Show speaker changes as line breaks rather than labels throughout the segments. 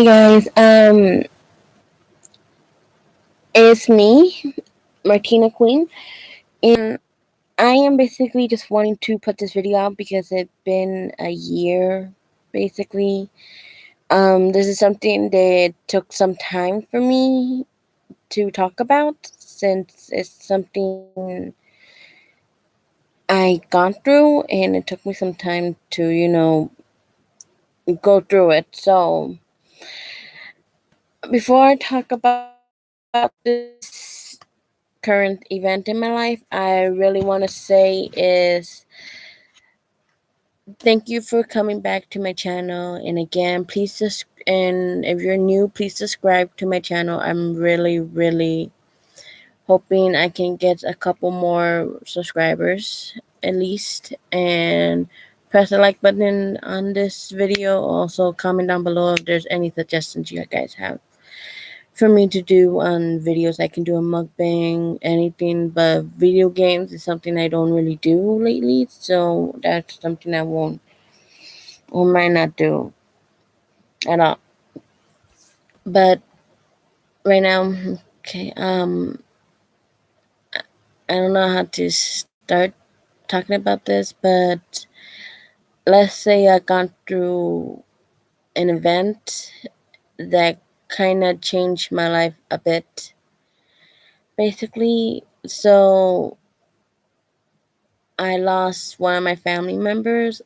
Hey guys, it's me, Martina Queen, and I am basically just wanting to put this video out because it's been a year, basically. This is something that took some time for me to talk about since it's something I gone through and it took me some time to, go through it. So, before I talk about this current event in my life, I really want to say is thank you for coming back to my channel. And again, and if you're new, please subscribe to my channel. I'm really hoping I can get a couple more subscribers at least, and press the like button on this video. Also, comment down below if there's any suggestions you guys have for me to do on videos. I can do a mukbang, anything, but video games is something I don't really do lately, so that's something I won't or might not do at all. But right now, okay, I don't know how to start talking about this, but let's say I gone through an event that kind of changed my life a bit, basically. So I lost one of my family members,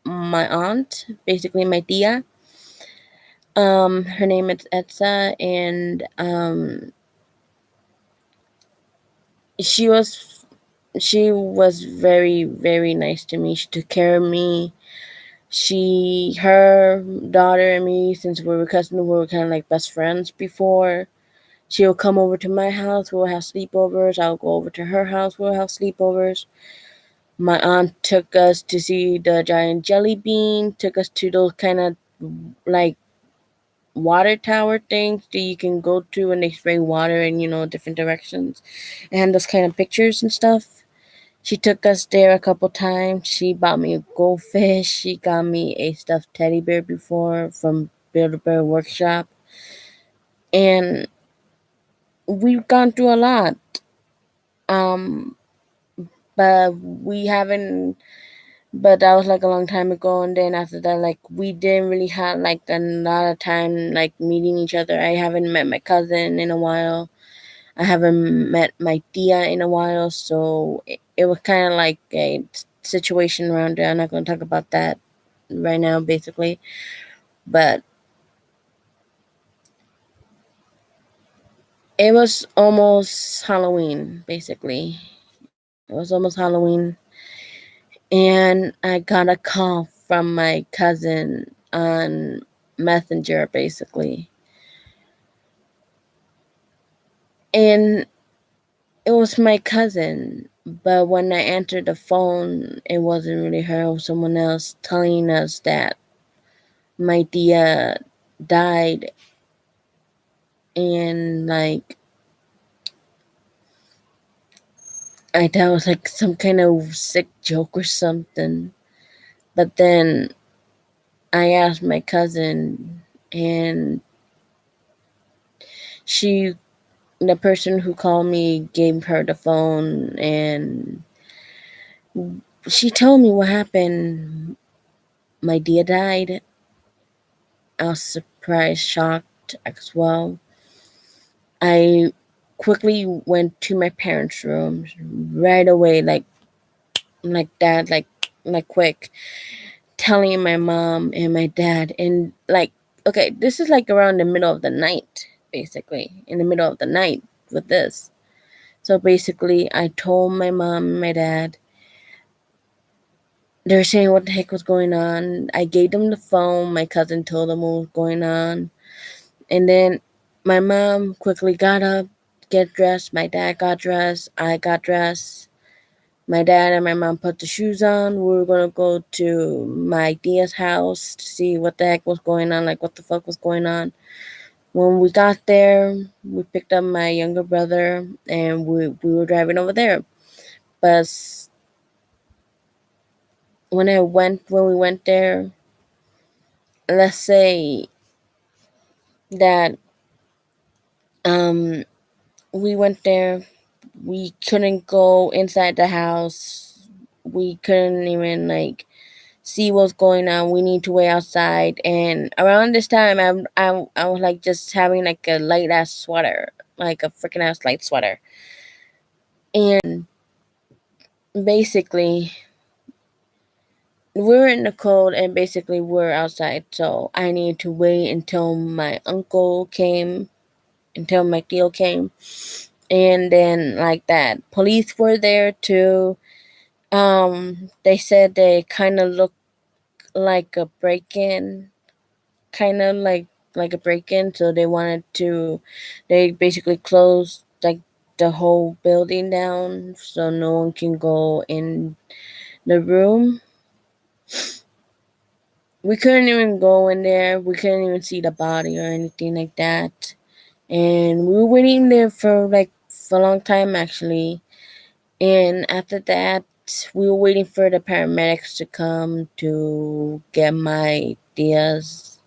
my aunt, basically my tia. Her name is Etsa, and she was she was very nice to me. She took care of me. Her daughter and me, since we were cousins, we were kind of like best friends before. She would come over to my house. We'll have sleepovers. I'll go over to her house. We'll have sleepovers. My aunt took us to see the giant jelly bean. Took us to those kind of like water tower things that you can go to and they spray water in, different directions and those kind of pictures and stuff. She took us there a couple times. She bought me a goldfish. She got me a stuffed teddy bear before from Build a Bear Workshop. And we've gone through a lot. Um, but we haven't but that was like a long time ago, and then after that, like, we didn't really have like a lot of time like meeting each other. I haven't met my cousin in a while. I haven't met my tia in a while, so it was kind of like a situation around there. I'm not going to talk about that right now, basically, but it was almost Halloween, basically. It was almost Halloween, and I got a call from my cousin on Messenger, basically. And it was my cousin, but when I answered the phone, it wasn't really her, it was someone else telling us that my tia died, and like I thought it was like some kind of sick joke or something. But then I asked my cousin, and she the person who called me gave her the phone, and she told me what happened. My tia died. I was surprised, shocked as well. I quickly went to my parents' room right away, like that, like quick, telling my mom and my dad, and like, okay, this is like around the middle of the night, basically, in the middle of the night with this. So basically, I told my mom and my dad. They were saying what the heck was going on. I gave them the phone. My cousin told them what was going on. And then my mom quickly got up, get dressed. My dad got dressed. I got dressed. My dad and my mom put the shoes on. We were going to go to my tia's house to see what the heck was going on, like what the fuck was going on. When we got there, we picked up my younger brother and we were driving over there. But when we went there, let's say that um we went there. We couldn't go inside the house. We couldn't even like see what's going on. We need to wait outside. And around this time, I was like just having like a light ass sweater, like a freaking ass light sweater. And basically, we were in the cold, and basically we're outside. So I needed to wait until my uncle came, until my tío came, and then like that, police were there too. They said they kind of looked like a break-in, kind of like a break-in. So they wanted to, they basically closed like the whole building down, so no one can go in the room. We couldn't even go in there. We couldn't even see the body or anything like that. And we were waiting there for like for a long time actually. And after that, we were waiting for the paramedics to come to get my tia's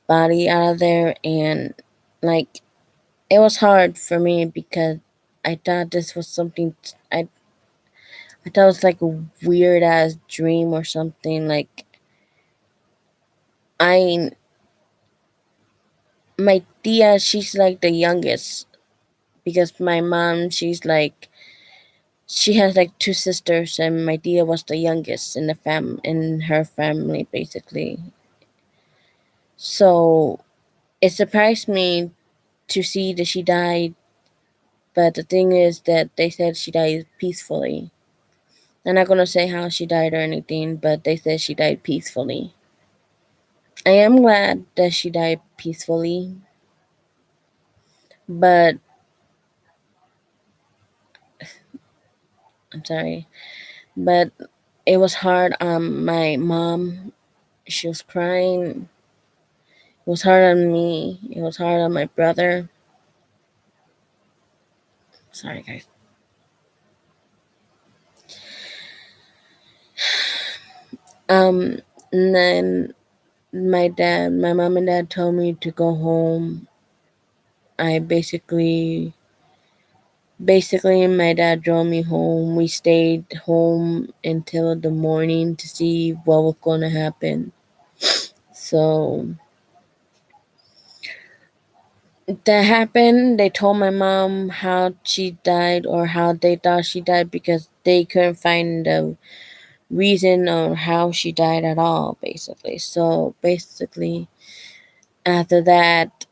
body out of there. And like, it was hard for me because I thought this was something. I thought it was like a weird ass dream or something. Like, I my tia, she's like the youngest because my mom, she has like two sisters, and my tia was the youngest in the in her family basically. So it surprised me to see that she died, but the thing is that they said she died peacefully. I'm not gonna say how she died or anything, but they said she died peacefully. I am glad that she died peacefully, but I'm sorry, but it was hard on my mom. She was crying. It was hard on me. It was hard on my brother. Sorry, guys. Um, and then my mom and dad told me to go home. I basically, my dad drove me home. We stayed home until the morning to see what was going to happen. So that happened. They told my mom how she died or how they thought she died because they couldn't find the reason or how she died at all, basically. So basically, after that,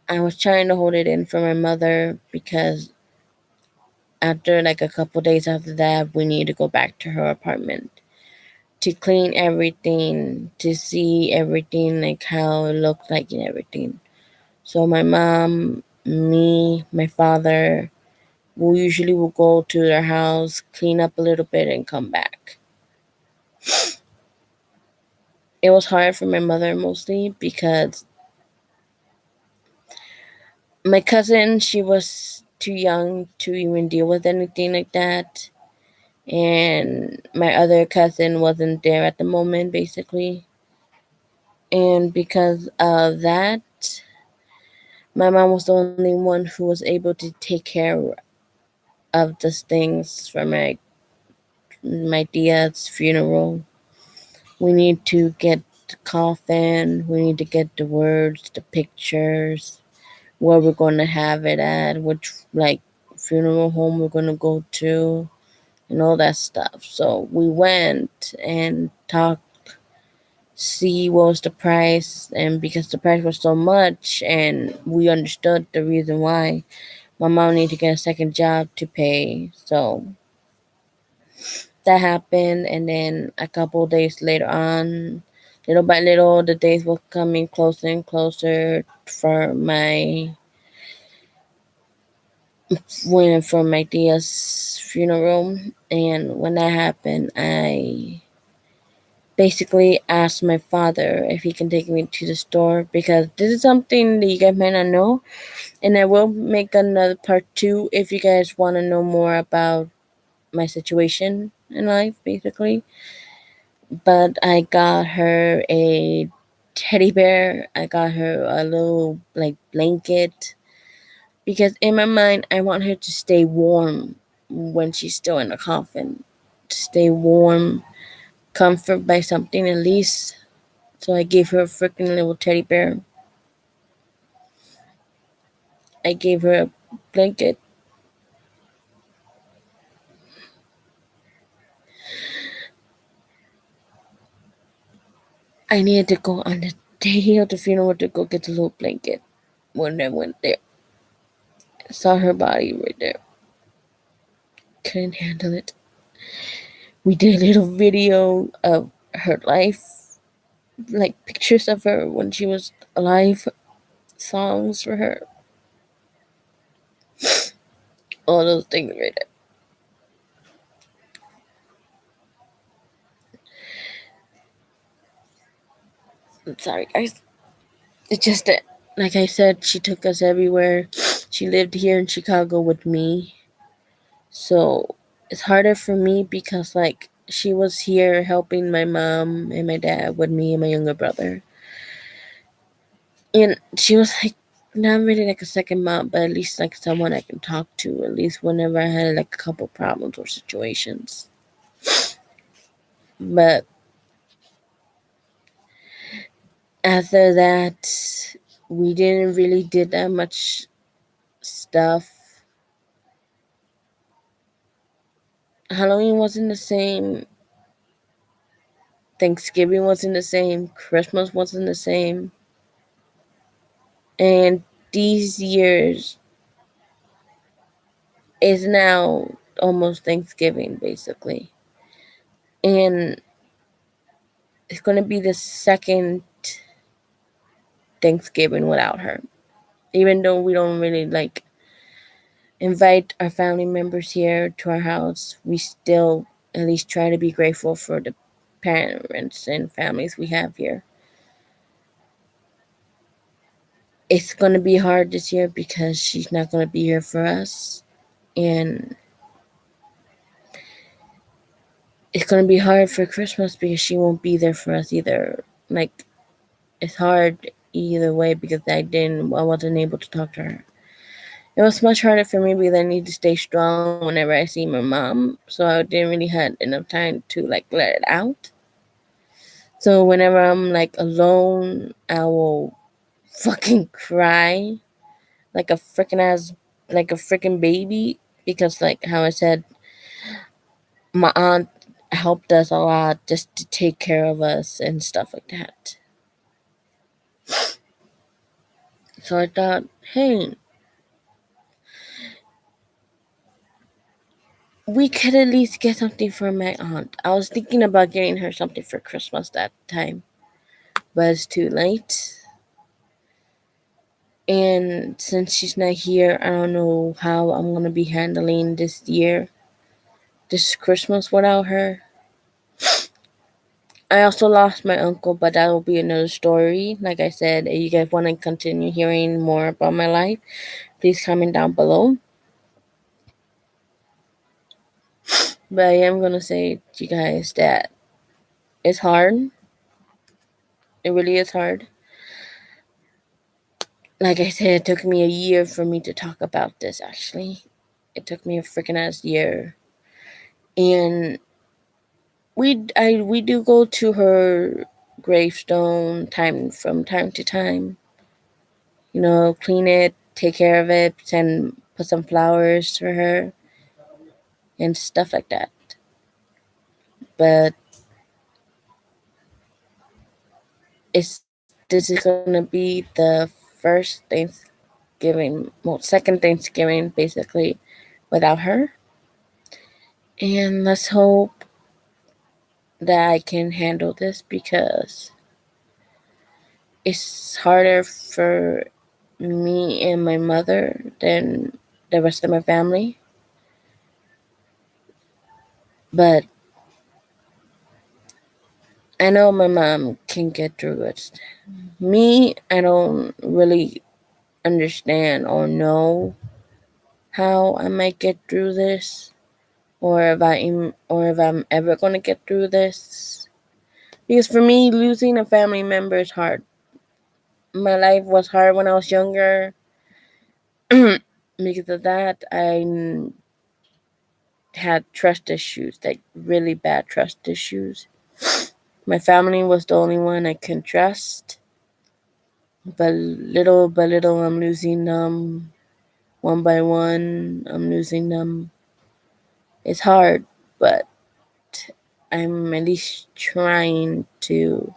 I was trying to hold it in for my mother because after like a couple days after that, we need to go back to her apartment to clean everything, to see everything, like how it looked like and everything. So my mom, me, my father, we usually will go to their house, clean up a little bit, and come back. It was hard for my mother mostly because my cousin, she was too young to even deal with anything like that. And my other cousin wasn't there at the moment, basically. And because of that, my mom was the only one who was able to take care of these things for my tia's funeral. We need to get the coffin, we need to get the words, the pictures, where we're going to have it at, which like funeral home we're going to go to, and all that stuff. So we went and talked, see what was the price, and because the price was so much, and we understood the reason why, my mom needed to get a second job to pay. So that happened, and then a couple days later on, little by little, the days were coming closer and closer for my tia's funeral. And when that happened, I basically asked my father if he can take me to the store because this is something that you guys might not know. And I will make another part two if you guys want to know more about my situation in life, basically. But I got her a teddy bear. I got her a little like blanket because in my mind I want her to stay warm when she's still in the coffin. To stay warm, comfort by something at least. So I gave her a freaking little teddy bear. I gave her a blanket. I needed to go on the day of the funeral to go get the little blanket. When I went there, I saw her body right there. Couldn't handle it. We did a little video of her life, like pictures of her when she was alive, songs for her, all those things right there. I'm sorry, guys. It's just that, like I said, she took us everywhere. She lived here in Chicago with me. So it's harder for me because, like, she was here helping my mom and my dad with me and my younger brother. And she was like not really like a second mom, but at least like someone I can talk to, at least whenever I had like a couple problems or situations. But after that, we didn't really did that much stuff. Halloween wasn't the same. Thanksgiving wasn't the same. Christmas wasn't the same. And these years is now almost Thanksgiving, basically. And it's going to be the second Thanksgiving without her. Even though we don't really like invite our family members here to our house, we still at least try to be grateful for the parents and families we have here. It's going to be hard this year because she's not going to be here for us. And it's going to be hard for Christmas because she won't be there for us either. Like, it's hard either way because I wasn't able to talk to her. It was much harder for me because I need to stay strong whenever I see my mom. So I didn't really have enough time to like let it out. So whenever I'm like alone, I will fucking cry like a freaking ass, like a freaking baby. Because like how I said, my aunt helped us a lot just to take care of us and stuff like that. So I thought, hey, we could at least get something for my aunt. I was thinking about getting her something for Christmas that time, but it's too late. And since she's not here, I don't know how I'm gonna be handling this Christmas without her. I also lost my uncle, but that will be another story. Like I said, if you guys want to continue hearing more about my life, please comment down below. But I am gonna say to you guys that it's hard. It really is hard. Like I said, it took me a year for me to talk about this, actually. It took me a freaking ass year. And we do go to her gravestone from time to time. You know, clean it, take care of it, and put some flowers for her and stuff like that. But it's this is gonna be the first Thanksgiving, well, second Thanksgiving basically without her. And let's hope that I can handle this because it's harder for me and my mother than the rest of my family. But I know my mom can get through it. Me, I don't really understand or know how I might get through this, or if I'm ever gonna get through this. Because for me, losing a family member is hard. My life was hard when I was younger. Because of that, I had trust issues, like really bad trust issues. My family was the only one I can trust. But little by little, I'm losing them. One by one, I'm losing them. It's hard, but I'm at least trying to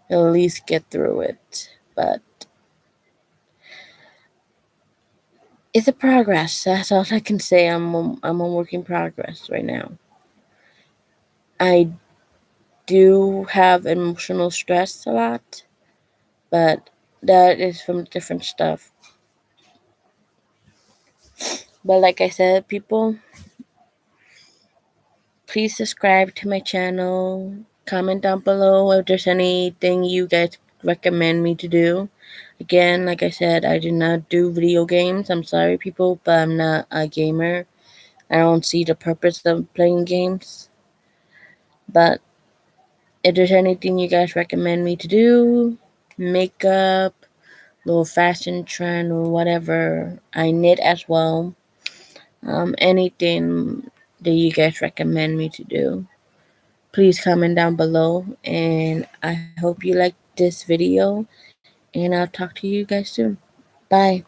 at least get through it. But it's a progress. That's all I can say. I'm a work in progress right now. I do have emotional stress a lot, but that is from different stuff. But like I said, people, please subscribe to my channel. Comment down below if there's anything you guys recommend me to do. Again, like I said, I do not do video games. I'm sorry, people, but I'm not a gamer. I don't see the purpose of playing games. But if there's anything you guys recommend me to do, makeup, little fashion trend, or whatever, I knit as well. Anything that you guys recommend me to do, please comment down below. And I hope you liked this video, and I'll talk to you guys soon. Bye.